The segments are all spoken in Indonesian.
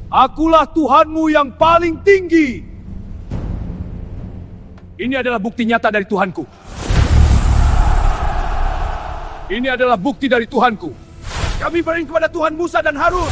Akulah Tuhanmu yang paling tinggi. Ini adalah bukti nyata dari Tuhanku. Ini adalah bukti dari Tuhanku. Kami berikan kepada Tuhan Musa dan Harun.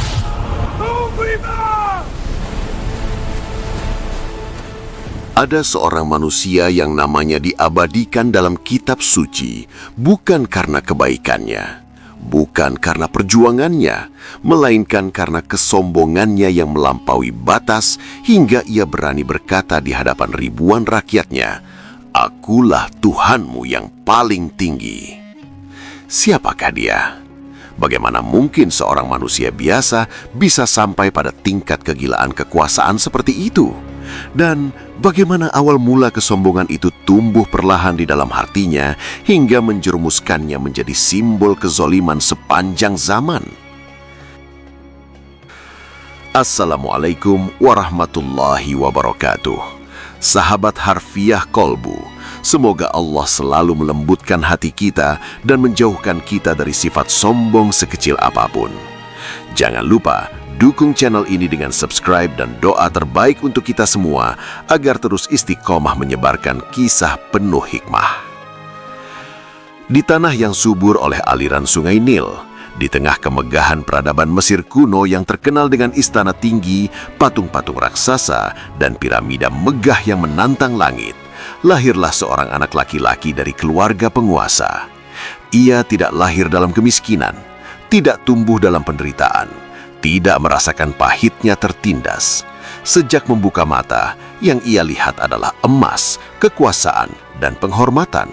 Ada seorang manusia yang namanya diabadikan dalam kitab suci, bukan karena kebaikannya, bukan karena perjuangannya, melainkan karena kesombongannya yang melampaui batas hingga ia berani berkata di hadapan ribuan rakyatnya, "Akulah Tuhanmu yang paling tinggi." Siapakah dia? Bagaimana mungkin seorang manusia biasa bisa sampai pada tingkat kegilaan kekuasaan seperti itu? Dan bagaimana awal mula kesombongan itu tumbuh perlahan di dalam hatinya hingga menjerumuskannya menjadi simbol kezoliman sepanjang zaman? Assalamualaikum warahmatullahi wabarakatuh. Sahabat harfiah kolbu, semoga Allah selalu melembutkan hati kita dan menjauhkan kita dari sifat sombong sekecil apapun. Jangan lupa dukung channel ini dengan subscribe dan doa terbaik untuk kita semua agar terus istiqomah menyebarkan kisah penuh hikmah. Di tanah yang subur oleh aliran sungai Nil, di tengah kemegahan peradaban Mesir kuno yang terkenal dengan istana tinggi, patung-patung raksasa, dan piramida megah yang menantang langit, lahirlah seorang anak laki-laki dari keluarga penguasa. Ia tidak lahir dalam kemiskinan, tidak tumbuh dalam penderitaan, tidak merasakan pahitnya tertindas. Sejak membuka mata, yang ia lihat adalah emas, kekuasaan, dan penghormatan.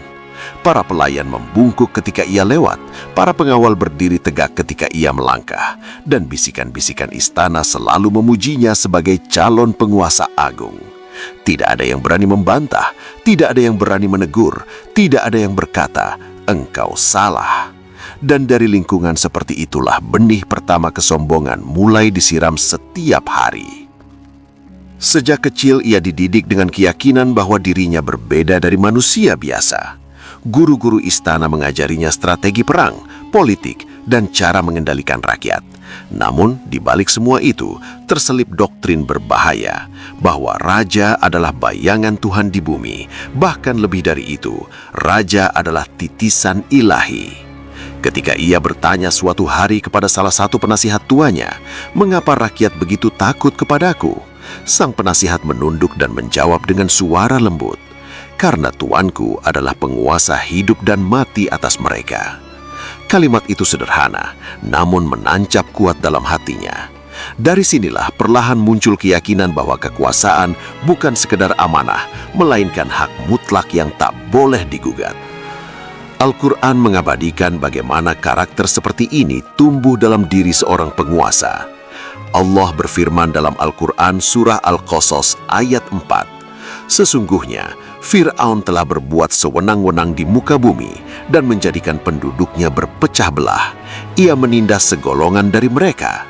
Para pelayan membungkuk ketika ia lewat, para pengawal berdiri tegak ketika ia melangkah, dan bisikan-bisikan istana selalu memujinya sebagai calon penguasa agung. Tidak ada yang berani membantah, tidak ada yang berani menegur, tidak ada yang berkata, "Engkau salah." Dan dari lingkungan seperti itulah benih pertama kesombongan mulai disiram setiap hari. Sejak kecil ia dididik dengan keyakinan bahwa dirinya berbeda dari manusia biasa. Guru-guru istana mengajarinya strategi perang, politik, dan cara mengendalikan rakyat. Namun, di balik semua itu, terselip doktrin berbahaya bahwa raja adalah bayangan Tuhan di bumi. Bahkan lebih dari itu, raja adalah titisan ilahi. Ketika ia bertanya suatu hari kepada salah satu penasihat tuanya, "Mengapa rakyat begitu takut kepadaku?" Sang penasihat menunduk dan menjawab dengan suara lembut, "Karena tuanku adalah penguasa hidup dan mati atas mereka." Kalimat itu sederhana, namun menancap kuat dalam hatinya. Dari sinilah perlahan muncul keyakinan bahwa kekuasaan bukan sekedar amanah, melainkan hak mutlak yang tak boleh digugat. Al-Quran mengabadikan bagaimana karakter seperti ini tumbuh dalam diri seorang penguasa. Allah berfirman dalam Al-Quran surah Al-Qasas ayat 4, "Sesungguhnya Fir'aun telah berbuat sewenang-wenang di muka bumi dan menjadikan penduduknya berpecah belah. Ia menindas segolongan dari mereka."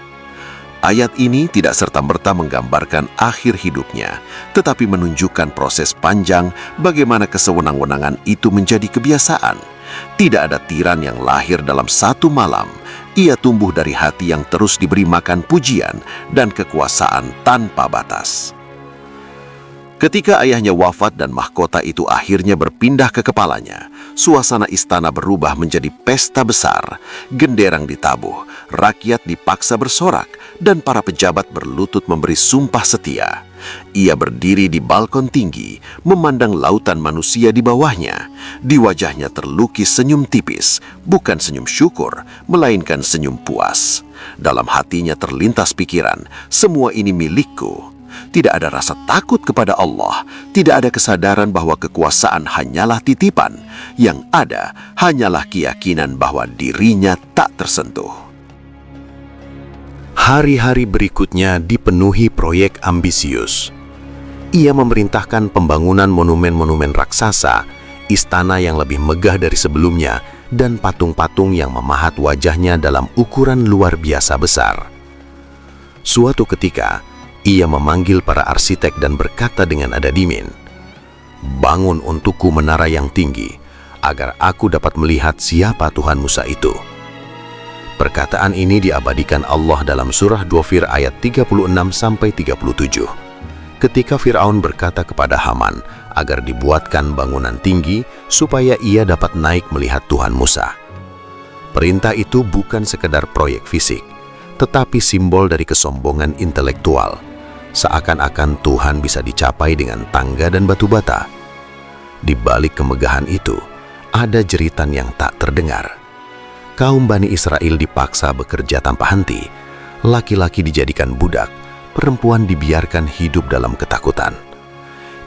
Ayat ini tidak serta-merta menggambarkan akhir hidupnya, tetapi menunjukkan proses panjang bagaimana kesewenang-wenangan itu menjadi kebiasaan. Tidak ada tiran yang lahir dalam satu malam. Ia tumbuh dari hati yang terus diberi makan pujian dan kekuasaan tanpa batas. Ketika ayahnya wafat dan mahkota itu akhirnya berpindah ke kepalanya, suasana istana berubah menjadi pesta besar. Genderang ditabuh, rakyat dipaksa bersorak, dan para pejabat berlutut memberi sumpah setia. Ia berdiri di balkon tinggi, memandang lautan manusia di bawahnya. Di wajahnya terlukis senyum tipis, bukan senyum syukur, melainkan senyum puas. Dalam hatinya terlintas pikiran, "Semua ini milikku." Tidak ada rasa takut kepada Allah, tidak ada kesadaran bahwa kekuasaan hanyalah titipan. Yang ada hanyalah keyakinan bahwa dirinya tak tersentuh. Hari-hari berikutnya dipenuhi proyek ambisius. Ia memerintahkan pembangunan monumen-monumen raksasa, istana yang lebih megah dari sebelumnya, dan patung-patung yang memahat wajahnya dalam ukuran luar biasa besar. Suatu ketika, ia memanggil para arsitek dan berkata dengan nada dingin, "Bangun untukku menara yang tinggi, agar aku dapat melihat siapa Tuhan Musa itu." Perkataan ini diabadikan Allah dalam surah Dofir ayat 36-37. Ketika Fir'aun berkata kepada Haman agar dibuatkan bangunan tinggi supaya ia dapat naik melihat Tuhan Musa. Perintah itu bukan sekedar proyek fisik, tetapi simbol dari kesombongan intelektual. Seakan-akan Tuhan bisa dicapai dengan tangga dan batu bata. Di balik kemegahan itu, ada jeritan yang tak terdengar. Kaum Bani Israel dipaksa bekerja tanpa henti. Laki-laki dijadikan budak, perempuan dibiarkan hidup dalam ketakutan.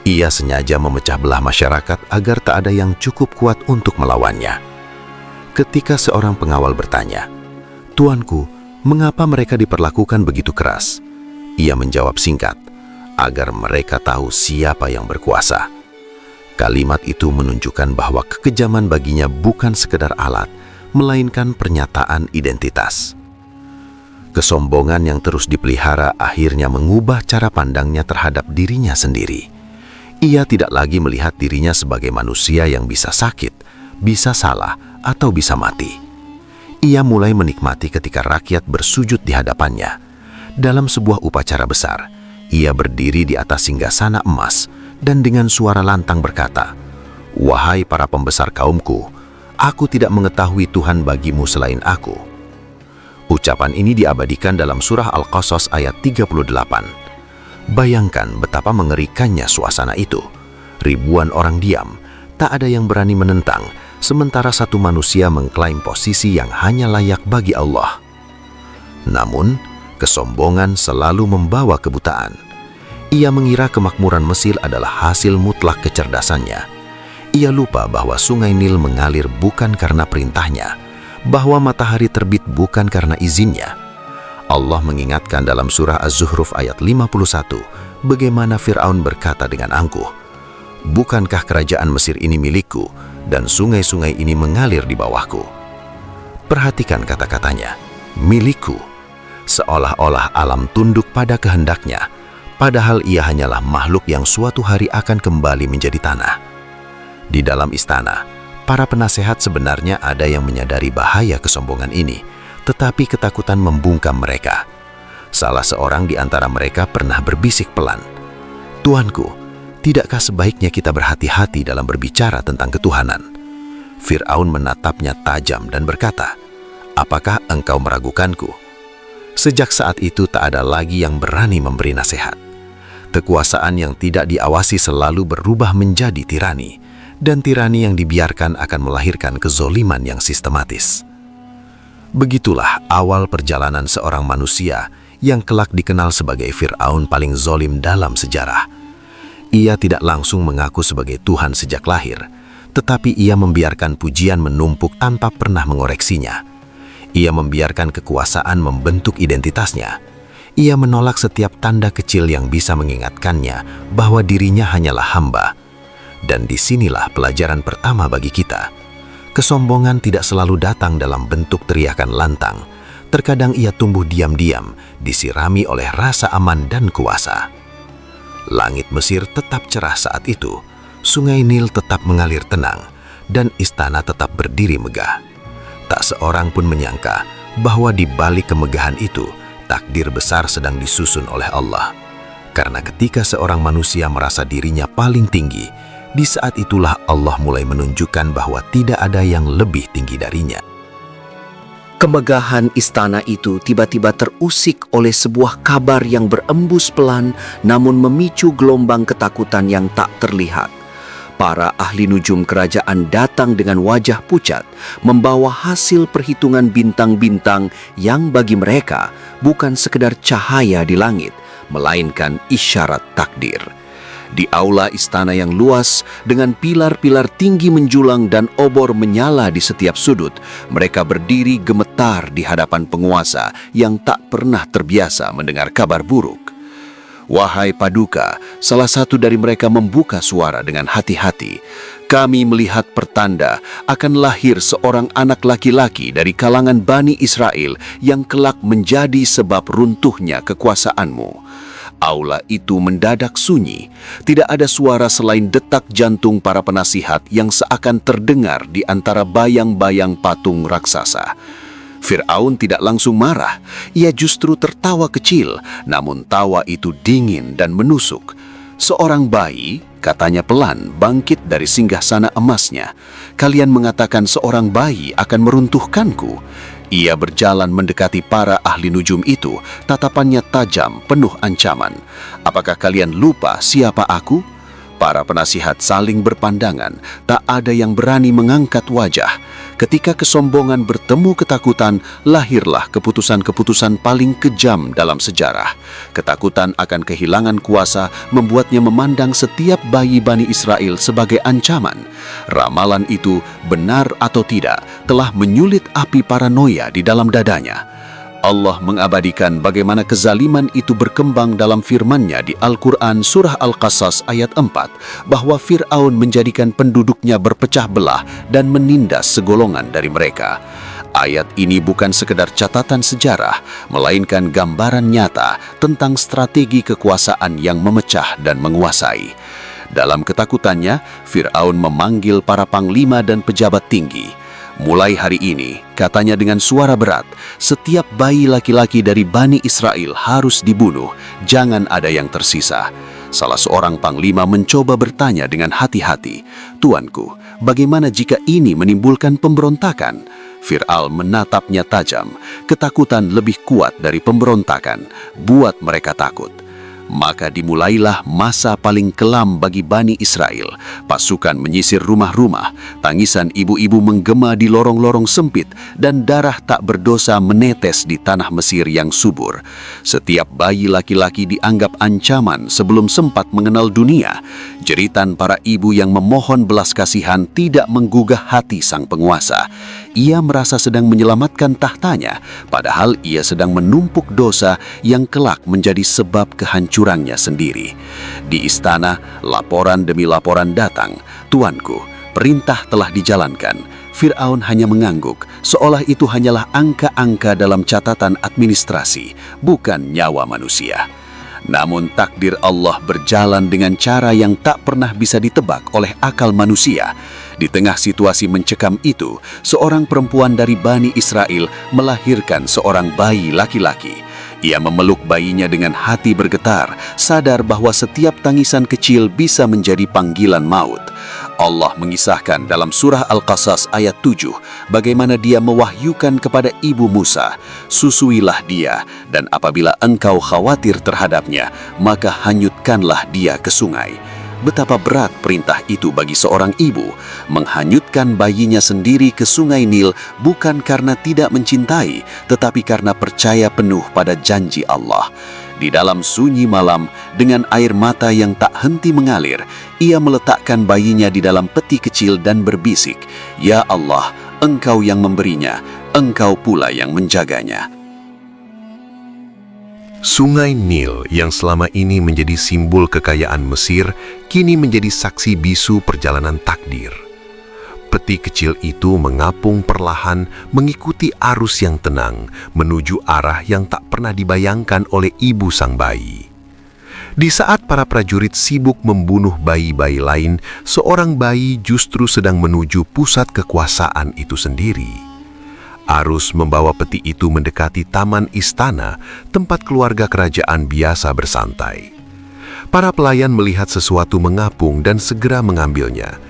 Ia sengaja memecah belah masyarakat agar tak ada yang cukup kuat untuk melawannya. Ketika seorang pengawal bertanya, "Tuanku, mengapa mereka diperlakukan begitu keras?" Ia menjawab singkat, "Agar mereka tahu siapa yang berkuasa." Kalimat itu menunjukkan bahwa kekejaman baginya bukan sekedar alat, melainkan pernyataan identitas. Kesombongan yang terus dipelihara akhirnya mengubah cara pandangnya terhadap dirinya sendiri. Ia tidak lagi melihat dirinya sebagai manusia yang bisa sakit, bisa salah, atau bisa mati. Ia mulai menikmati ketika rakyat bersujud di hadapannya. Dalam sebuah upacara besar, ia berdiri di atas singgasana emas dan dengan suara lantang berkata, "Wahai para pembesar kaumku, aku tidak mengetahui Tuhan bagimu selain aku." Ucapan ini diabadikan dalam surah Al-Qasas ayat 38. Bayangkan betapa mengerikannya suasana itu. Ribuan orang diam, tak ada yang berani menentang, sementara satu manusia mengklaim posisi yang hanya layak bagi Allah. Namun, kesombongan selalu membawa kebutaan. Ia mengira kemakmuran Mesir adalah hasil mutlak kecerdasannya. Ia lupa bahwa sungai Nil mengalir bukan karena perintahnya, bahwa matahari terbit bukan karena izinnya. Allah mengingatkan dalam surah Az-Zuhruf ayat 51, bagaimana Fir'aun berkata dengan angkuh, "Bukankah kerajaan Mesir ini milikku dan sungai-sungai ini mengalir di bawahku?" Perhatikan kata-katanya, milikku, seolah-olah alam tunduk pada kehendaknya, padahal ia hanyalah makhluk yang suatu hari akan kembali menjadi tanah. Di dalam istana, para penasehat sebenarnya ada yang menyadari bahaya kesombongan ini, tetapi ketakutan membungkam mereka. Salah seorang di antara mereka pernah berbisik pelan, "Tuanku, tidakkah sebaiknya kita berhati-hati dalam berbicara tentang ketuhanan?" Fir'aun menatapnya tajam dan berkata, "Apakah engkau meragukanku?" Sejak saat itu tak ada lagi yang berani memberi nasihat. Kekuasaan yang tidak diawasi selalu berubah menjadi tirani, dan tirani yang dibiarkan akan melahirkan kezoliman yang sistematis. Begitulah awal perjalanan seorang manusia yang kelak dikenal sebagai Fir'aun paling zolim dalam sejarah. Ia tidak langsung mengaku sebagai Tuhan sejak lahir, tetapi ia membiarkan pujian menumpuk tanpa pernah mengoreksinya. Ia membiarkan kekuasaan membentuk identitasnya. Ia menolak setiap tanda kecil yang bisa mengingatkannya bahwa dirinya hanyalah hamba. Dan disinilah pelajaran pertama bagi kita. Kesombongan tidak selalu datang dalam bentuk teriakan lantang. Terkadang ia tumbuh diam-diam, disirami oleh rasa aman dan kuasa. Langit Mesir tetap cerah saat itu, sungai Nil tetap mengalir tenang, dan istana tetap berdiri megah. Tak seorang pun menyangka bahwa di balik kemegahan itu, takdir besar sedang disusun oleh Allah. Karena ketika seorang manusia merasa dirinya paling tinggi, di saat itulah Allah mulai menunjukkan bahwa tidak ada yang lebih tinggi darinya. Kemegahan istana itu tiba-tiba terusik oleh sebuah kabar yang berembus pelan namun memicu gelombang ketakutan yang tak terlihat. Para ahli nujum kerajaan datang dengan wajah pucat, membawa hasil perhitungan bintang-bintang yang bagi mereka bukan sekedar cahaya di langit, melainkan isyarat takdir. Di aula istana yang luas, dengan pilar-pilar tinggi menjulang dan obor menyala di setiap sudut, mereka berdiri gemetar di hadapan penguasa yang tak pernah terbiasa mendengar kabar buruk. "Wahai Paduka," salah satu dari mereka membuka suara dengan hati-hati, "kami melihat pertanda akan lahir seorang anak laki-laki dari kalangan Bani Israel yang kelak menjadi sebab runtuhnya kekuasaanmu." Aula itu mendadak sunyi. Tidak ada suara selain detak jantung para penasihat yang seakan terdengar di antara bayang-bayang patung raksasa. Fir'aun tidak langsung marah, ia justru tertawa kecil, namun tawa itu dingin dan menusuk. Seorang bayi, katanya pelan, bangkit dari singgasana emasnya. Kalian mengatakan seorang bayi akan meruntuhkanku. Ia berjalan mendekati para ahli nujum itu, tatapannya tajam, penuh ancaman. Apakah kalian lupa siapa aku? Para penasihat saling berpandangan, tak ada yang berani mengangkat wajah. Ketika kesombongan bertemu ketakutan, lahirlah keputusan-keputusan paling kejam dalam sejarah. Ketakutan akan kehilangan kuasa membuatnya memandang setiap bayi Bani Israel sebagai ancaman. Ramalan itu, benar atau tidak, telah menyulit api paranoia di dalam dadanya. Allah mengabadikan bagaimana kezaliman itu berkembang dalam firman-Nya di Al-Quran Surah Al-Qasas ayat 4, bahwa Fir'aun menjadikan penduduknya berpecah belah dan menindas segolongan dari mereka. Ayat ini bukan sekedar catatan sejarah, melainkan gambaran nyata tentang strategi kekuasaan yang memecah dan menguasai. Dalam ketakutannya, Fir'aun memanggil para panglima dan pejabat tinggi. Mulai hari ini, katanya dengan suara berat, setiap bayi laki-laki dari Bani Israel harus dibunuh, jangan ada yang tersisa. Salah seorang panglima mencoba bertanya dengan hati-hati, "Tuanku, bagaimana jika ini menimbulkan pemberontakan?" Fir'aun menatapnya tajam, ketakutan lebih kuat dari pemberontakan, buat mereka takut. Maka dimulailah masa paling kelam bagi Bani Israel. Pasukan menyisir rumah-rumah, tangisan ibu-ibu menggema di lorong-lorong sempit, dan darah tak berdosa menetes di tanah Mesir yang subur. Setiap bayi laki-laki dianggap ancaman sebelum sempat mengenal dunia. Jeritan para ibu yang memohon belas kasihan tidak menggugah hati sang penguasa. Ia merasa sedang menyelamatkan tahtanya, padahal ia sedang menumpuk dosa yang kelak menjadi sebab kehancurannya sendiri. Di istana, laporan demi laporan datang. "Tuanku, perintah telah dijalankan." Fir'aun hanya mengangguk, seolah itu hanyalah angka-angka dalam catatan administrasi, bukan nyawa manusia. Namun takdir Allah berjalan dengan cara yang tak pernah bisa ditebak oleh akal manusia. Di tengah situasi mencekam itu, seorang perempuan dari Bani Israel melahirkan seorang bayi laki-laki. Ia memeluk bayinya dengan hati bergetar, sadar bahwa setiap tangisan kecil bisa menjadi panggilan maut. Allah mengisahkan dalam surah Al-Qasas ayat 7, bagaimana Dia mewahyukan kepada ibu Musa, "Susuilah dia, dan apabila engkau khawatir terhadapnya, maka hanyutkanlah dia ke sungai." Betapa berat perintah itu bagi seorang ibu, menghanyutkan bayinya sendiri ke sungai Nil bukan karena tidak mencintai, tetapi karena percaya penuh pada janji Allah. Di dalam sunyi malam, dengan air mata yang tak henti mengalir, ia meletakkan bayinya di dalam peti kecil dan berbisik, "Ya Allah, Engkau yang memberinya, Engkau pula yang menjaganya." Sungai Nil yang selama ini menjadi simbol kekayaan Mesir, kini menjadi saksi bisu perjalanan takdir. Peti kecil itu mengapung perlahan mengikuti arus yang tenang menuju arah yang tak pernah dibayangkan oleh ibu sang bayi. Di saat para prajurit sibuk membunuh bayi-bayi lain, seorang bayi justru sedang menuju pusat kekuasaan itu sendiri. Arus membawa peti itu mendekati taman istana, tempat keluarga kerajaan biasa bersantai. Para pelayan melihat sesuatu mengapung dan segera mengambilnya.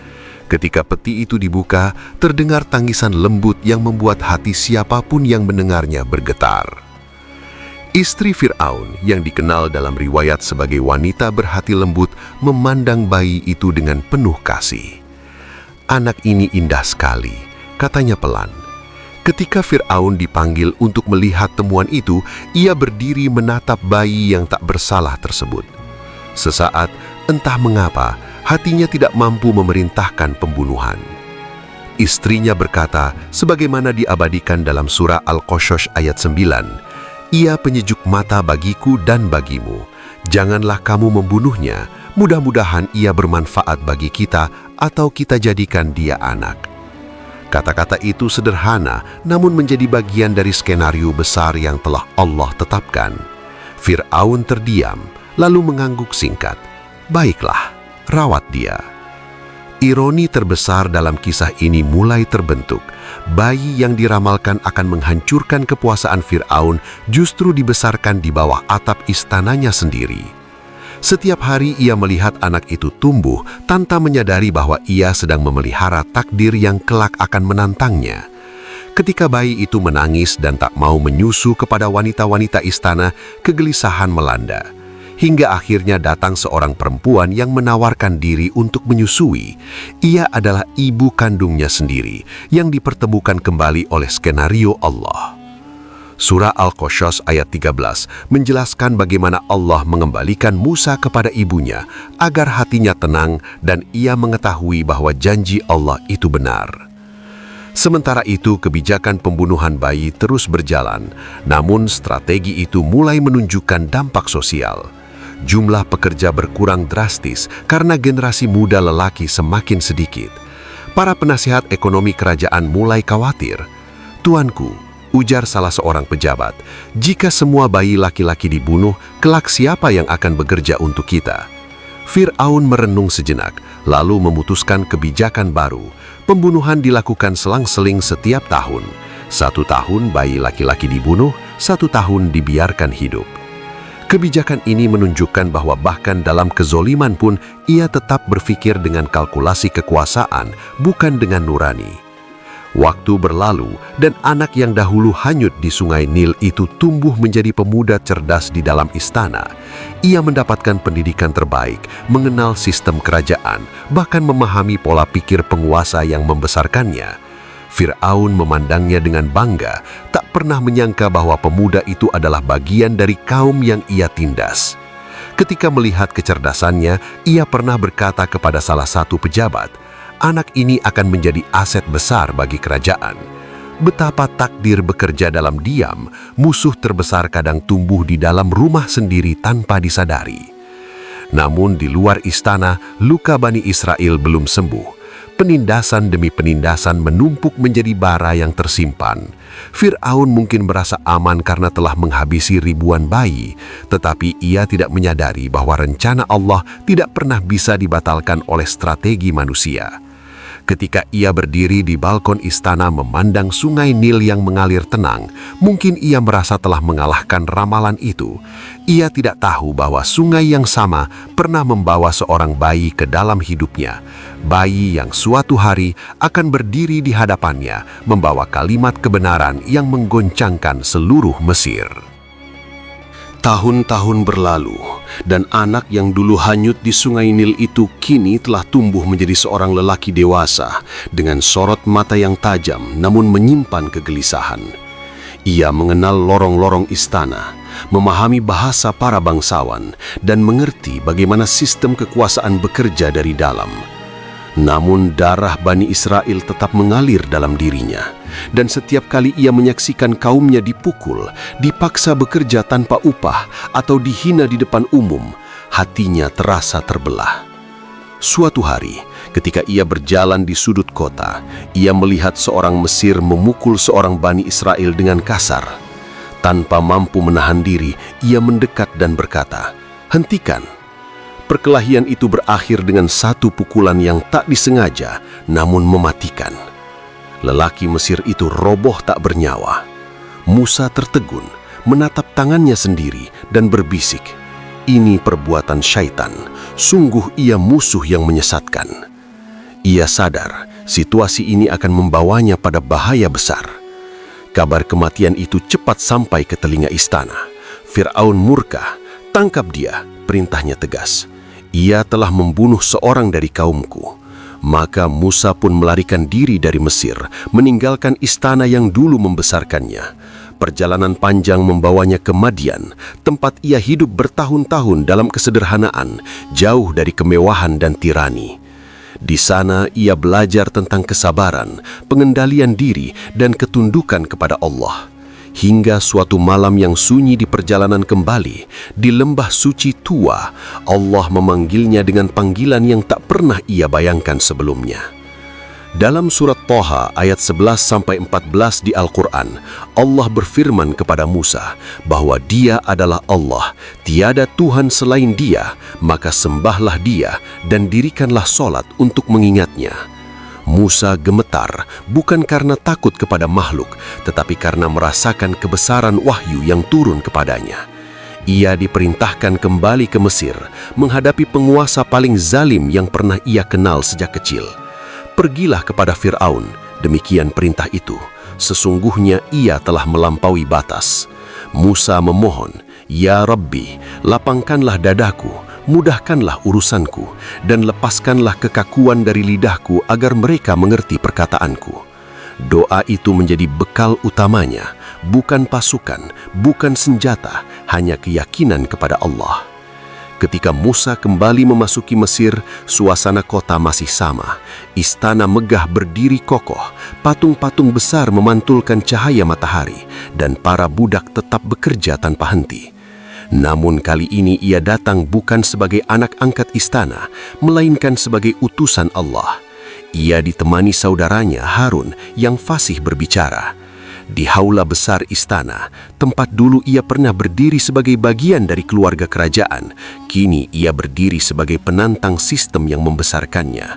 Ketika peti itu dibuka, terdengar tangisan lembut yang membuat hati siapapun yang mendengarnya bergetar. Istri Fir'aun yang dikenal dalam riwayat sebagai wanita berhati lembut memandang bayi itu dengan penuh kasih. "Anak ini indah sekali," katanya pelan. Ketika Fir'aun dipanggil untuk melihat temuan itu, ia berdiri menatap bayi yang tak bersalah tersebut. Sesaat, entah mengapa, hatinya tidak mampu memerintahkan pembunuhan. Istrinya berkata, sebagaimana diabadikan dalam surah Al-Qasas ayat 9, "Ia penyejuk mata bagiku dan bagimu. Janganlah kamu membunuhnya, mudah-mudahan ia bermanfaat bagi kita atau kita jadikan dia anak." Kata-kata itu sederhana, namun menjadi bagian dari skenario besar yang telah Allah tetapkan. Fir'aun terdiam, lalu mengangguk singkat, "Baiklah, rawat dia." Ironi terbesar dalam kisah ini mulai terbentuk. Bayi yang diramalkan akan menghancurkan kekuasaan Fir'aun justru dibesarkan di bawah atap istananya sendiri. Setiap hari ia melihat anak itu tumbuh tanpa menyadari bahwa ia sedang memelihara takdir yang kelak akan menantangnya. Ketika bayi itu menangis dan tak mau menyusu kepada wanita-wanita istana, kegelisahan melanda. Hingga akhirnya datang seorang perempuan yang menawarkan diri untuk menyusui. Ia adalah ibu kandungnya sendiri yang dipertemukan kembali oleh skenario Allah. Surah Al-Qasas ayat 13 menjelaskan bagaimana Allah mengembalikan Musa kepada ibunya agar hatinya tenang dan ia mengetahui bahwa janji Allah itu benar. Sementara itu, kebijakan pembunuhan bayi terus berjalan, namun strategi itu mulai menunjukkan dampak sosial. Jumlah pekerja berkurang drastis karena generasi muda lelaki semakin sedikit. Para penasihat ekonomi kerajaan mulai khawatir. "Tuanku," ujar salah seorang pejabat, "jika semua bayi laki-laki dibunuh, kelak siapa yang akan bekerja untuk kita?" Fir'aun merenung sejenak, lalu memutuskan kebijakan baru. Pembunuhan dilakukan selang-seling setiap tahun. 1 tahun bayi laki-laki dibunuh, 1 tahun dibiarkan hidup. Kebijakan ini menunjukkan bahwa bahkan dalam kezoliman pun ia tetap berpikir dengan kalkulasi kekuasaan, bukan dengan nurani. Waktu berlalu dan anak yang dahulu hanyut di sungai Nil itu tumbuh menjadi pemuda cerdas di dalam istana. Ia mendapatkan pendidikan terbaik, mengenal sistem kerajaan, bahkan memahami pola pikir penguasa yang membesarkannya. Fir'aun memandangnya dengan bangga, tak pernah menyangka bahwa pemuda itu adalah bagian dari kaum yang ia tindas. Ketika melihat kecerdasannya, ia pernah berkata kepada salah satu pejabat, "Anak ini akan menjadi aset besar bagi kerajaan." Betapa takdir bekerja dalam diam, musuh terbesar kadang tumbuh di dalam rumah sendiri tanpa disadari. Namun di luar istana, luka Bani Israel belum sembuh. Penindasan demi penindasan menumpuk menjadi bara yang tersimpan. Fir'aun mungkin merasa aman karena telah menghabisi ribuan bayi, tetapi ia tidak menyadari bahwa rencana Allah tidak pernah bisa dibatalkan oleh strategi manusia. Ketika ia berdiri di balkon istana memandang sungai Nil yang mengalir tenang, mungkin ia merasa telah mengalahkan ramalan itu. Ia tidak tahu bahwa sungai yang sama pernah membawa seorang bayi ke dalam hidupnya. Bayi yang suatu hari akan berdiri di hadapannya, membawa kalimat kebenaran yang menggoncangkan seluruh Mesir. Tahun-tahun berlalu, dan anak yang dulu hanyut di sungai Nil itu kini telah tumbuh menjadi seorang lelaki dewasa dengan sorot mata yang tajam namun menyimpan kegelisahan. Ia mengenal lorong-lorong istana, memahami bahasa para bangsawan, dan mengerti bagaimana sistem kekuasaan bekerja dari dalam. Namun darah Bani Israel tetap mengalir dalam dirinya, dan setiap kali ia menyaksikan kaumnya dipukul, dipaksa bekerja tanpa upah, atau dihina di depan umum, hatinya terasa terbelah. Suatu hari, ketika ia berjalan di sudut kota, ia melihat seorang Mesir memukul seorang Bani Israel dengan kasar. Tanpa mampu menahan diri, ia mendekat dan berkata, "Hentikan." Perkelahian itu berakhir dengan satu pukulan yang tak disengaja, namun mematikan. Lelaki Mesir itu roboh tak bernyawa. Musa tertegun, menatap tangannya sendiri dan berbisik, "Ini perbuatan syaitan, sungguh ia musuh yang menyesatkan." Ia sadar situasi ini akan membawanya pada bahaya besar. Kabar kematian itu cepat sampai ke telinga istana. Fir'aun murka, "Tangkap dia," perintahnya tegas. "Ia telah membunuh seorang dari kaumku." Maka Musa pun melarikan diri dari Mesir, meninggalkan istana yang dulu membesarkannya. Perjalanan panjang membawanya ke Madian, tempat ia hidup bertahun-tahun dalam kesederhanaan, jauh dari kemewahan dan tirani. Di sana ia belajar tentang kesabaran, pengendalian diri, dan ketundukan kepada Allah. Hingga suatu malam yang sunyi di perjalanan kembali, di lembah suci Tua, Allah memanggilnya dengan panggilan yang tak pernah ia bayangkan sebelumnya. Dalam surat Thaha ayat 11-14 di Al-Quran, Allah berfirman kepada Musa bahwa Dia adalah Allah, tiada Tuhan selain Dia, maka sembahlah Dia dan dirikanlah solat untuk mengingatnya. Musa gemetar bukan karena takut kepada makhluk, tetapi karena merasakan kebesaran wahyu yang turun kepadanya. Ia diperintahkan kembali ke Mesir, menghadapi penguasa paling zalim yang pernah ia kenal sejak kecil. Pergilah kepada Fir'aun, demikian perintah itu. Sesungguhnya ia telah melampaui batas. Musa memohon, Ya Rabbi, lapangkanlah dadaku, mudahkanlah urusanku, dan lepaskanlah kekakuan dari lidahku agar mereka mengerti perkataanku. Doa itu menjadi bekal utamanya, bukan pasukan, bukan senjata, hanya keyakinan kepada Allah. Ketika Musa kembali memasuki Mesir, suasana kota masih sama. Istana megah berdiri kokoh, patung-patung besar memantulkan cahaya matahari, dan para budak tetap bekerja tanpa henti. Namun kali ini ia datang bukan sebagai anak angkat istana, melainkan sebagai utusan Allah. Ia ditemani saudaranya Harun yang fasih berbicara. Di haula besar istana, tempat dulu ia pernah berdiri sebagai bagian dari keluarga kerajaan, kini ia berdiri sebagai penantang sistem yang membesarkannya.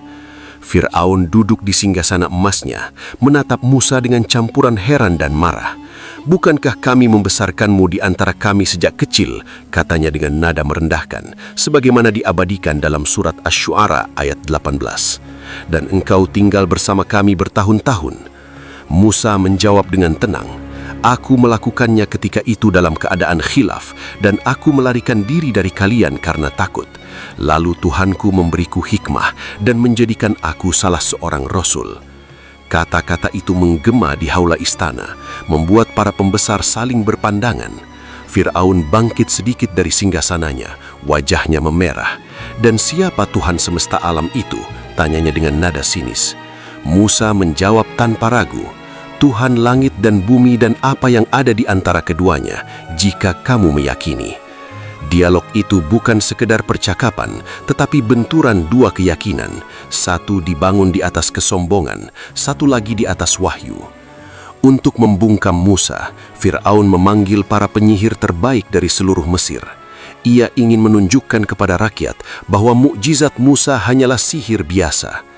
Fir'aun duduk di singgasana emasnya, menatap Musa dengan campuran heran dan marah. Bukankah kami membesarkanmu di antara kami sejak kecil, katanya dengan nada merendahkan, sebagaimana diabadikan dalam surat Asy-Syu'ara ayat 18. Dan engkau tinggal bersama kami bertahun-tahun. Musa menjawab dengan tenang, Aku melakukannya ketika itu dalam keadaan khilaf, dan aku melarikan diri dari kalian karena takut. Lalu Tuhanku memberiku hikmah dan menjadikan aku salah seorang rasul. Kata-kata itu menggema di haula istana, membuat para pembesar saling berpandangan. Fir'aun bangkit sedikit dari singgasananya, wajahnya memerah. Dan siapa Tuhan semesta alam itu? Tanyanya dengan nada sinis. Musa menjawab tanpa ragu, Tuhan langit dan bumi dan apa yang ada di antara keduanya, jika kamu meyakini. Dialog itu bukan sekedar percakapan, tetapi benturan dua keyakinan. Satu dibangun di atas kesombongan, satu lagi di atas wahyu. Untuk membungkam Musa, Fir'aun memanggil para penyihir terbaik dari seluruh Mesir. Ia ingin menunjukkan kepada rakyat bahwa mukjizat Musa hanyalah sihir biasa.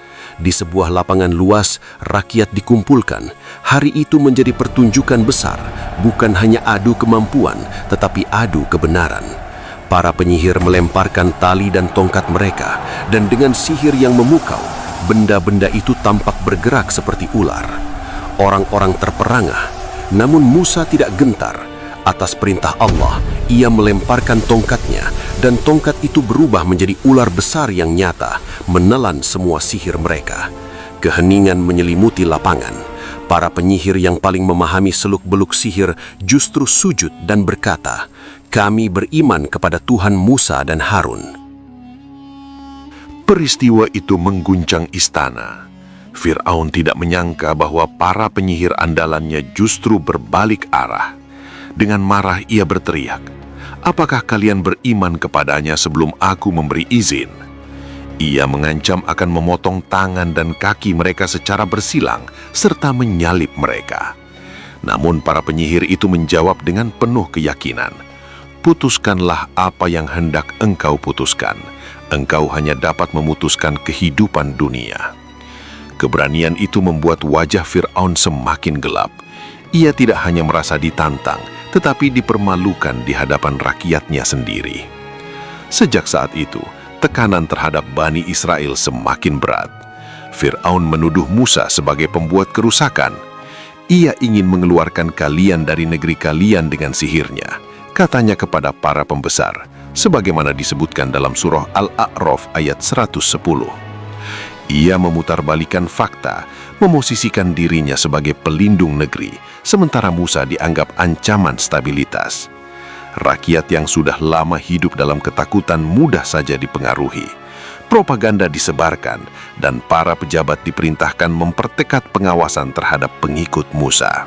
Di sebuah lapangan luas, rakyat dikumpulkan. Hari itu menjadi pertunjukan besar, bukan hanya adu kemampuan, tetapi adu kebenaran. Para penyihir melemparkan tali dan tongkat mereka, dan dengan sihir yang memukau, benda-benda itu tampak bergerak seperti ular. Orang-orang terperangah, namun Musa tidak gentar. Atas perintah Allah, ia melemparkan tongkatnya, dan tongkat itu berubah menjadi ular besar yang nyata, menelan semua sihir mereka. Keheningan menyelimuti lapangan. Para penyihir yang paling memahami seluk-beluk sihir justru sujud dan berkata, Kami beriman kepada Tuhan Musa dan Harun. Peristiwa itu mengguncang istana. Fir'aun tidak menyangka bahwa para penyihir andalannya justru berbalik arah. Dengan marah ia berteriak, Apakah kalian beriman kepadanya sebelum aku memberi izin? Ia mengancam akan memotong tangan dan kaki mereka secara bersilang, serta menyalib mereka. Namun para penyihir itu menjawab dengan penuh keyakinan, Putuskanlah apa yang hendak engkau putuskan. Engkau hanya dapat memutuskan kehidupan dunia. Keberanian itu membuat wajah Fir'aun semakin gelap. Ia tidak hanya merasa ditantang, tetapi dipermalukan di hadapan rakyatnya sendiri. Sejak saat itu, tekanan terhadap Bani Israel semakin berat. Fir'aun menuduh Musa sebagai pembuat kerusakan. Ia ingin mengeluarkan kalian dari negeri kalian dengan sihirnya, katanya kepada para pembesar, sebagaimana disebutkan dalam surah Al-A'raf ayat 110. Ia memutarbalikan fakta, memosisikan dirinya sebagai pelindung negeri, sementara Musa dianggap ancaman stabilitas. Rakyat yang sudah lama hidup dalam ketakutan mudah saja dipengaruhi. Propaganda disebarkan, dan para pejabat diperintahkan mempertekat pengawasan terhadap pengikut Musa.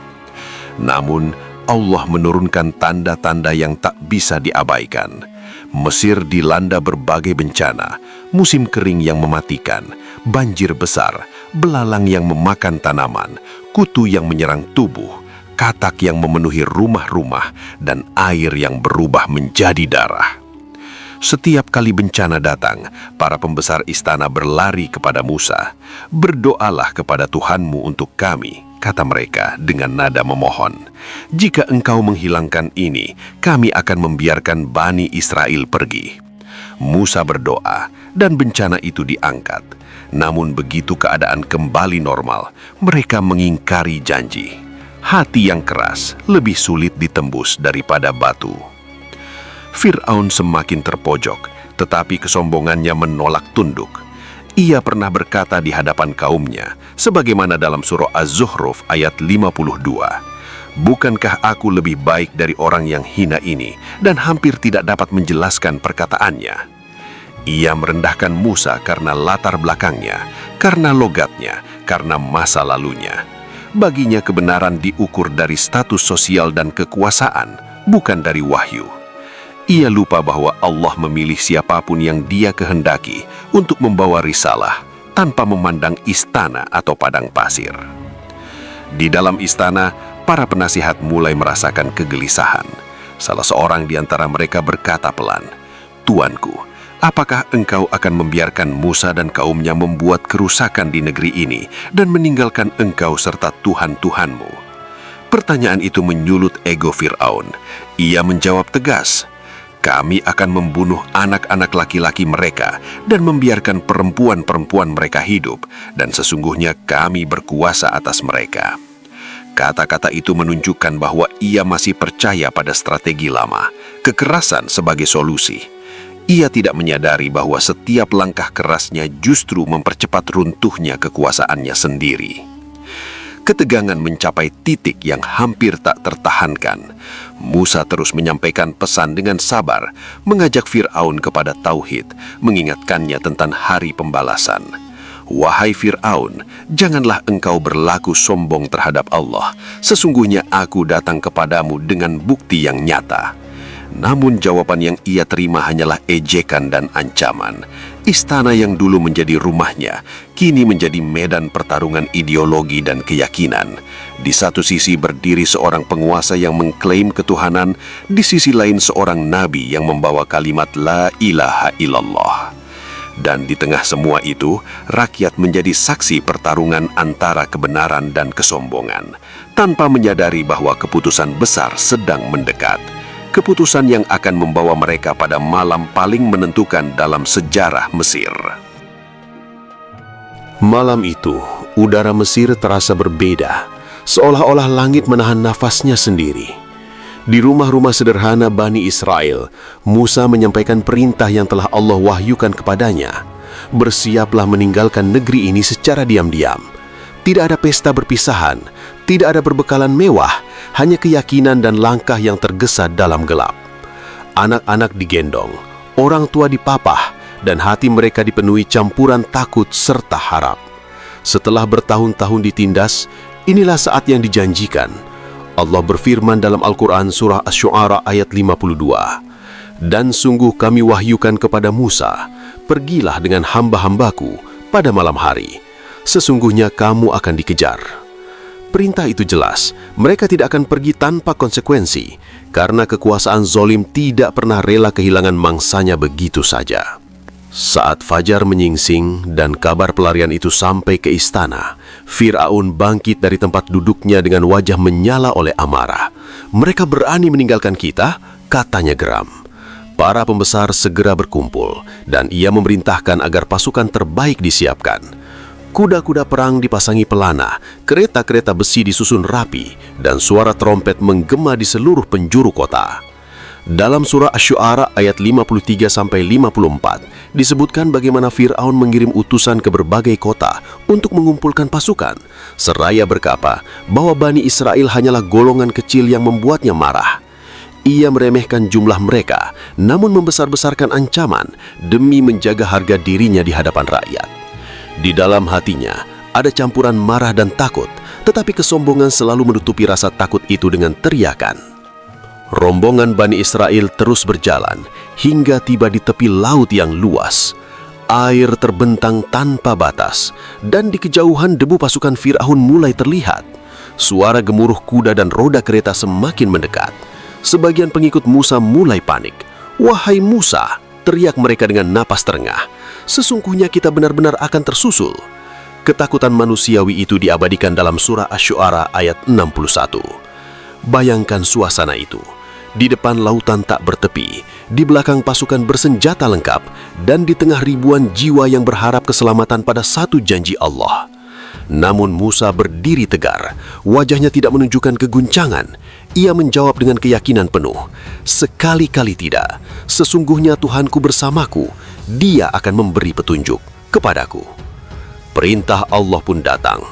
Namun, Allah menurunkan tanda-tanda yang tak bisa diabaikan. Mesir dilanda berbagai bencana, musim kering yang mematikan, banjir besar, belalang yang memakan tanaman, kutu yang menyerang tubuh, katak yang memenuhi rumah-rumah, dan air yang berubah menjadi darah. Setiap kali bencana datang, para pembesar istana berlari kepada Musa. "Berdoalah kepada Tuhanmu untuk kami," kata mereka dengan nada memohon. "Jika engkau menghilangkan ini, kami akan membiarkan Bani Israel pergi." Musa berdoa dan bencana itu diangkat. Namun begitu keadaan kembali normal, mereka mengingkari janji. Hati yang keras lebih sulit ditembus daripada batu. Fir'aun semakin terpojok, tetapi kesombongannya menolak tunduk. Ia pernah berkata di hadapan kaumnya, sebagaimana dalam surah Az-Zukhruf ayat 52, "Bukankah aku lebih baik dari orang yang hina ini dan hampir tidak dapat menjelaskan perkataannya?" Ia merendahkan Musa karena latar belakangnya, karena logatnya, karena masa lalunya. Baginya kebenaran diukur dari status sosial dan kekuasaan, bukan dari wahyu. Ia lupa bahwa Allah memilih siapapun yang Dia kehendaki untuk membawa risalah, tanpa memandang istana atau padang pasir. Di dalam istana, para penasihat mulai merasakan kegelisahan. Salah seorang di antara mereka berkata pelan, "Tuanku, apakah engkau akan membiarkan Musa dan kaumnya membuat kerusakan di negeri ini dan meninggalkan engkau serta Tuhan-Tuhanmu?" Pertanyaan itu menyulut ego Fir'aun. Ia menjawab tegas, "Kami akan membunuh anak-anak laki-laki mereka dan membiarkan perempuan-perempuan mereka hidup, dan sesungguhnya kami berkuasa atas mereka." Kata-kata itu menunjukkan bahwa ia masih percaya pada strategi lama, kekerasan sebagai solusi. Ia tidak menyadari bahwa setiap langkah kerasnya justru mempercepat runtuhnya kekuasaannya sendiri. Ketegangan mencapai titik yang hampir tak tertahankan. Musa terus menyampaikan pesan dengan sabar, mengajak Fir'aun kepada tauhid, mengingatkannya tentang hari pembalasan. "Wahai Fir'aun, janganlah engkau berlaku sombong terhadap Allah. Sesungguhnya aku datang kepadamu dengan bukti yang nyata." Namun jawaban yang ia terima hanyalah ejekan dan ancaman. Istana yang dulu menjadi rumahnya, kini menjadi medan pertarungan ideologi dan keyakinan. Di satu sisi berdiri seorang penguasa yang mengklaim ketuhanan, di sisi lain seorang nabi yang membawa kalimat La ilaha illallah. Dan di tengah semua itu, rakyat menjadi saksi pertarungan antara kebenaran dan kesombongan, tanpa menyadari bahwa keputusan besar sedang mendekat. Keputusan yang akan membawa mereka pada malam paling menentukan dalam sejarah Mesir. Malam itu, udara Mesir terasa berbeda, seolah-olah langit menahan nafasnya sendiri. Di rumah-rumah sederhana Bani Israel, Musa menyampaikan perintah yang telah Allah wahyukan kepadanya. Bersiaplah meninggalkan negeri ini secara diam-diam. Tidak ada pesta berpisahan, tidak ada perbekalan mewah, hanya keyakinan dan langkah yang tergesa dalam gelap. Anak-anak digendong, orang tua dipapah, dan hati mereka dipenuhi campuran takut serta harap. Setelah bertahun-tahun ditindas, inilah saat yang dijanjikan. Allah berfirman dalam Al-Quran surah Asy-Syu'ara ayat 52, "Dan sungguh kami wahyukan kepada Musa, pergilah dengan hamba-hambaku pada malam hari. Sesungguhnya kamu akan dikejar." Perintah itu jelas, mereka tidak akan pergi tanpa konsekuensi, karena kekuasaan zolim tidak pernah rela kehilangan mangsanya begitu saja. Saat fajar menyingsing dan kabar pelarian itu sampai ke istana, Fir'aun bangkit dari tempat duduknya dengan wajah menyala oleh amarah. "Mereka berani meninggalkan kita?" katanya geram. Para pembesar segera berkumpul, dan ia memerintahkan agar pasukan terbaik disiapkan. Kuda-kuda perang dipasangi pelana, kereta-kereta besi disusun rapi, dan suara trompet menggema di seluruh penjuru kota. Dalam surah Asy-Syu'ara ayat 53-54 disebutkan bagaimana Fir'aun mengirim utusan ke berbagai kota untuk mengumpulkan pasukan, seraya berkata bahwa Bani Israel hanyalah golongan kecil yang membuatnya marah. Ia meremehkan jumlah mereka, namun membesar-besarkan ancaman demi menjaga harga dirinya di hadapan rakyat. Di dalam hatinya ada campuran marah dan takut, tetapi kesombongan selalu menutupi rasa takut itu dengan teriakan. Rombongan Bani Israel terus berjalan hingga tiba di tepi laut yang luas. Air terbentang tanpa batas, dan di kejauhan debu pasukan Fir'aun mulai terlihat. Suara gemuruh kuda dan roda kereta semakin mendekat. Sebagian pengikut Musa mulai panik. "Wahai Musa," teriak mereka dengan napas terengah, "sesungguhnya kita benar-benar akan tersusul." Ketakutan manusiawi itu diabadikan dalam surah Asy-Syu'ara ayat 61. Bayangkan suasana itu. Di depan lautan tak bertepi, di belakang pasukan bersenjata lengkap, dan di tengah ribuan jiwa yang berharap keselamatan pada satu janji Allah. Namun Musa berdiri tegar, wajahnya tidak menunjukkan keguncangan. Ia menjawab dengan keyakinan penuh, "Sekali-kali tidak, sesungguhnya Tuhanku bersamaku, Dia akan memberi petunjuk kepadaku." Perintah Allah pun datang,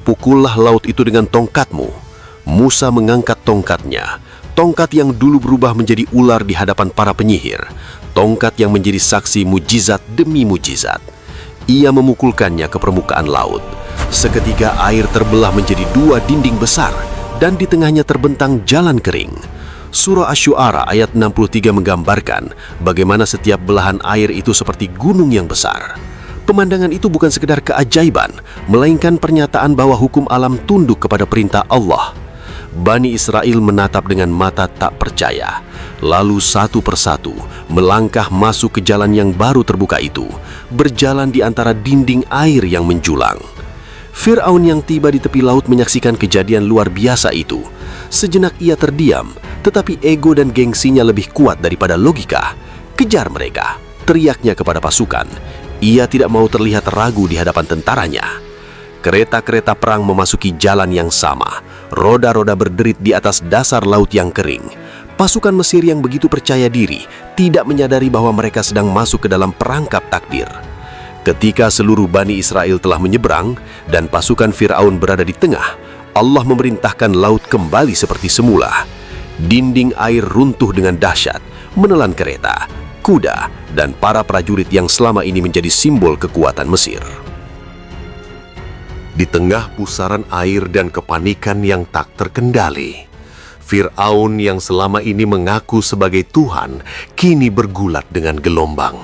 "Pukullah laut itu dengan tongkatmu." Musa mengangkat tongkatnya, tongkat yang dulu berubah menjadi ular di hadapan para penyihir, tongkat yang menjadi saksi mujizat demi mujizat. Ia memukulkannya ke permukaan laut. Seketika air terbelah menjadi dua dinding besar, dan di tengahnya terbentang jalan kering. Surah Asy-Syu'ara ayat 63 menggambarkan bagaimana setiap belahan air itu seperti gunung yang besar. Pemandangan itu bukan sekedar keajaiban, melainkan pernyataan bahwa hukum alam tunduk kepada perintah Allah. Bani Israel menatap dengan mata tak percaya, lalu satu persatu melangkah masuk ke jalan yang baru terbuka itu, berjalan di antara dinding air yang menjulang. Fir'aun yang tiba di tepi laut menyaksikan kejadian luar biasa itu. Sejenak ia terdiam, tetapi ego dan gengsinya lebih kuat daripada logika. "Kejar mereka!" teriaknya kepada pasukan. Ia tidak mau terlihat ragu di hadapan tentaranya. Kereta-kereta perang memasuki jalan yang sama. Roda-roda berderit di atas dasar laut yang kering. Pasukan Mesir yang begitu percaya diri tidak menyadari bahwa mereka sedang masuk ke dalam perangkap takdir. Ketika seluruh Bani Israel telah menyeberang dan pasukan Fir'aun berada di tengah, Allah memerintahkan laut kembali seperti semula. Dinding air runtuh dengan dahsyat, menelan kereta, kuda, dan para prajurit yang selama ini menjadi simbol kekuatan Mesir. Di tengah pusaran air dan kepanikan yang tak terkendali, Fir'aun yang selama ini mengaku sebagai Tuhan kini bergulat dengan gelombang.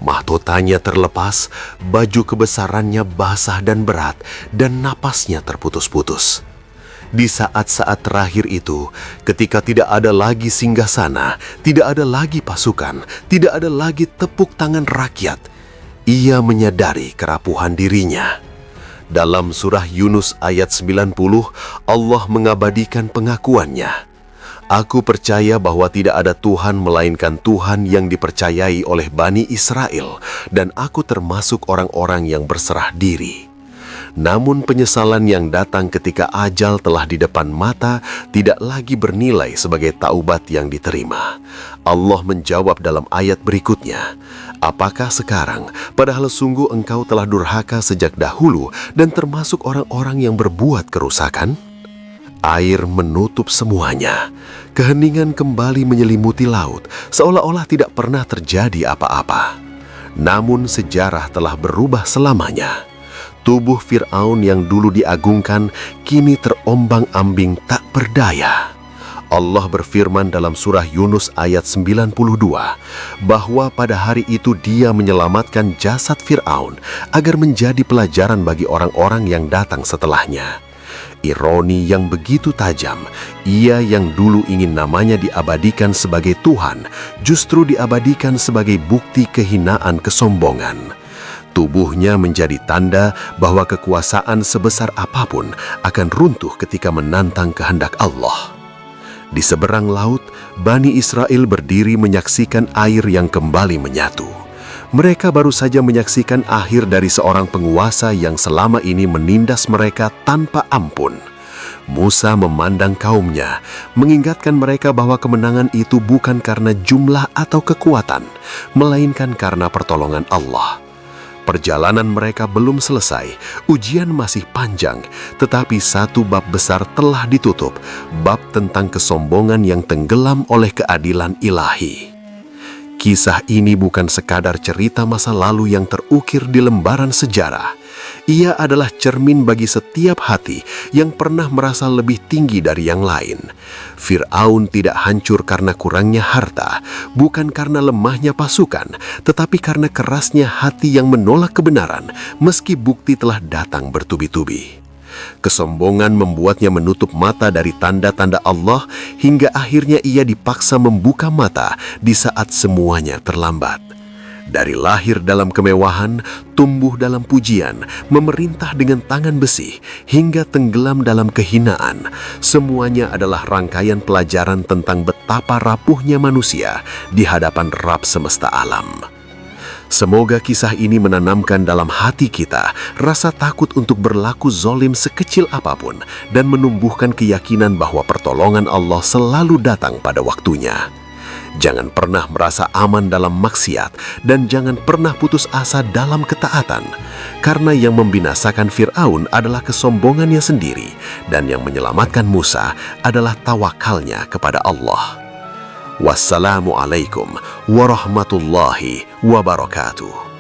Mahkotanya terlepas, baju kebesarannya basah dan berat, dan napasnya terputus-putus. Di saat-saat terakhir itu, ketika tidak ada lagi singgasana, tidak ada lagi pasukan, tidak ada lagi tepuk tangan rakyat, ia menyadari kerapuhan dirinya. Dalam surah Yunus ayat 90, Allah mengabadikan pengakuannya. "Aku percaya bahwa tidak ada Tuhan melainkan Tuhan yang dipercayai oleh Bani Israel, dan aku termasuk orang-orang yang berserah diri." Namun penyesalan yang datang ketika ajal telah di depan mata tidak lagi bernilai sebagai taubat yang diterima. Allah menjawab dalam ayat berikutnya, "Apakah sekarang, padahal sungguh engkau telah durhaka sejak dahulu dan termasuk orang-orang yang berbuat kerusakan?" Air menutup semuanya. Keheningan kembali menyelimuti laut, seolah-olah tidak pernah terjadi apa-apa. Namun sejarah telah berubah selamanya. Tubuh Fir'aun yang dulu diagungkan kini terombang-ambing tak berdaya. Allah berfirman dalam surah Yunus ayat 92 bahwa pada hari itu Dia menyelamatkan jasad Fir'aun agar menjadi pelajaran bagi orang-orang yang datang setelahnya. Ironi yang begitu tajam, ia yang dulu ingin namanya diabadikan sebagai Tuhan, justru diabadikan sebagai bukti kehinaan kesombongan. Tubuhnya menjadi tanda bahwa kekuasaan sebesar apapun akan runtuh ketika menantang kehendak Allah. Di seberang laut, Bani Israel berdiri menyaksikan air yang kembali menyatu. Mereka baru saja menyaksikan akhir dari seorang penguasa yang selama ini menindas mereka tanpa ampun. Musa memandang kaumnya, mengingatkan mereka bahwa kemenangan itu bukan karena jumlah atau kekuatan, melainkan karena pertolongan Allah. Perjalanan mereka belum selesai, ujian masih panjang, tetapi satu bab besar telah ditutup, bab tentang kesombongan yang tenggelam oleh keadilan ilahi. Kisah ini bukan sekadar cerita masa lalu yang terukir di lembaran sejarah. Ia adalah cermin bagi setiap hati yang pernah merasa lebih tinggi dari yang lain. Fir'aun tidak hancur karena kurangnya harta, bukan karena lemahnya pasukan, tetapi karena kerasnya hati yang menolak kebenaran meski bukti telah datang bertubi-tubi. Kesombongan membuatnya menutup mata dari tanda-tanda Allah hingga akhirnya ia dipaksa membuka mata di saat semuanya terlambat. Dari lahir dalam kemewahan, tumbuh dalam pujian, memerintah dengan tangan besi, hingga tenggelam dalam kehinaan, semuanya adalah rangkaian pelajaran tentang betapa rapuhnya manusia di hadapan Rabb semesta alam. Semoga kisah ini menanamkan dalam hati kita rasa takut untuk berlaku zolim sekecil apapun dan menumbuhkan keyakinan bahwa pertolongan Allah selalu datang pada waktunya. Jangan pernah merasa aman dalam maksiat dan jangan pernah putus asa dalam ketaatan, karena yang membinasakan Fir'aun adalah kesombongannya sendiri dan yang menyelamatkan Musa adalah tawakalnya kepada Allah. Wassalamualaikum warahmatullahi wabarakatuh.